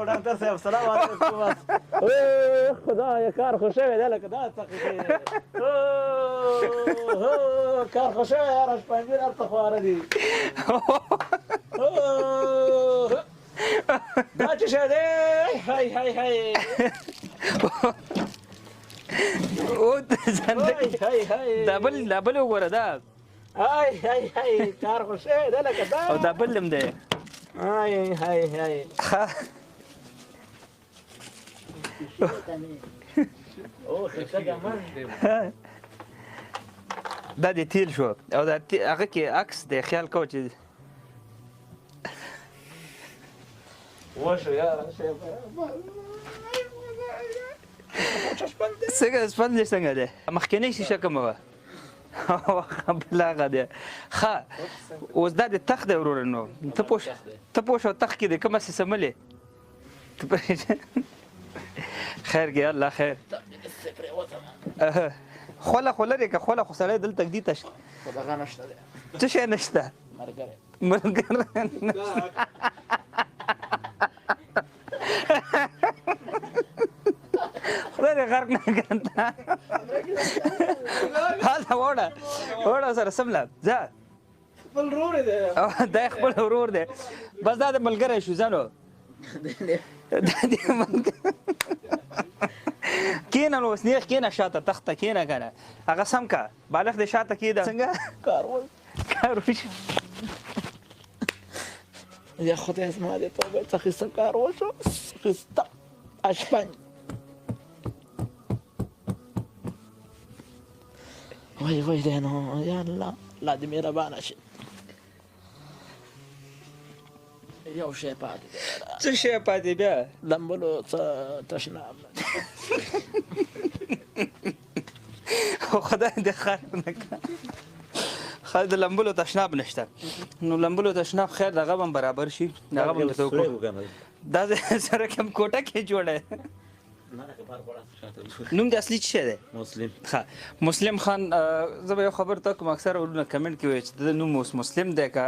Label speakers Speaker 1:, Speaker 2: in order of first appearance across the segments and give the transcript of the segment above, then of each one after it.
Speaker 1: ډاکټر صاحب سلام علیکم. خدایا کار خو شوی دی لکه دا څه کار خو شوی یاره شپنځیر هلته خواره دي دا څه شی دی هی هی هی
Speaker 2: دا بل وګوره دا
Speaker 1: هی هی هی کار خو شوی دی لکه دا
Speaker 2: او دا بل هم دی
Speaker 1: هی هی هی
Speaker 2: دا دې تیل شو او دا هغه کې عکس دی خیال کوه چې
Speaker 1: وشو یاره
Speaker 2: څنګه سپند دې څنګه دی مخکینۍ شیشه کومه وه بل هغه دی ښه اوس دا د تخت دی وروره نو ته پوه شو تخت کې دی کومه سیسملې خیر کې الله خیر خوله خو لرې که خوله خو سړی دلته ږدي ته
Speaker 1: خو دغه نشته دی
Speaker 2: څه شی نشته ملګری خدای دې غرق نه کړم هلته وړه سره سمله ځه
Speaker 1: خپل ورور دی
Speaker 2: دا خپل ورور دی بس دا د ملګری شو ځنو کېنه نو اوس نیغ کېنه شاته تخته کېنه که نه هغه سم که بالښت دې شاته کېده څنګه کار وشو
Speaker 1: یا خدای زما دې توبه څه ښایسته کار وشو ښایسته اشپنج وای وای دی نو یا الله الله دې مهربانه شي یو شی پاتې دی
Speaker 2: څه شی پاتې بیا
Speaker 1: لمبلو څه تشناب
Speaker 2: خو خدای دې خراب نه کړه خدای د لمبلو تشناب نشته نو لمبلو تشناب خیر دغه به برابر شي هغه به درته وکړو دا سره کوم کوټه کې جوړه نوم دې اصلي څه شی دی
Speaker 1: مسلم
Speaker 2: ښه مسلم خان زه به یو خبر ته کوم اکثره ورونه کمنټ کې وایي چې د نوم اوس مسلم دی که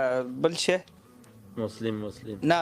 Speaker 2: بل شی
Speaker 1: مسلم
Speaker 2: نه